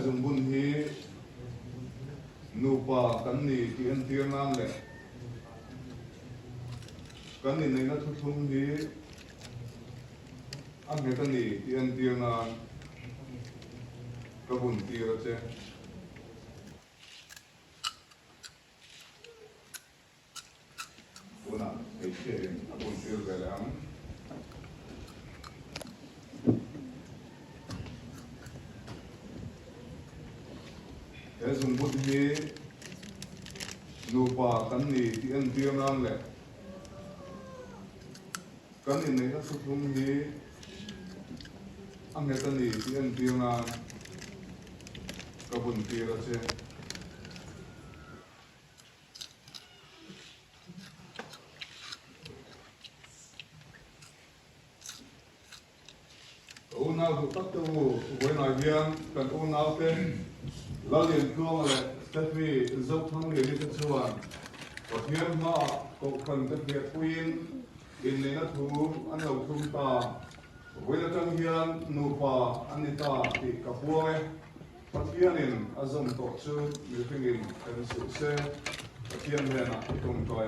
dùng bún hi nụ pa cắn nì thì ăn tiếng nam lệ cắn nì này nó thut thum hi ăn cái cắn nì thì ăn tiếng nam cái bún ti rồi chứ bún à cái chuyện bún ti rồi làm dùng bút hi nụ pa cắn nì thì ăn tiếng nam lệ cắn nì này nó thut thum hi ăn cái cắn nì thì ăn tiếng nam cái bún ti rồi chứ u nào cũng tắc tu với nói riêng cần u nào tên là liền cương là tất vì dốc thăng liền đi tất chuan và thiên họ cũng cần tất biệt quyên in lên nó thú ăn đầu thung ta với là trong hiền nụ pa anh ta thì cả buổi phát hiện nên azom tổ chức như thế này cần sự xe phát hiện này là tổng tội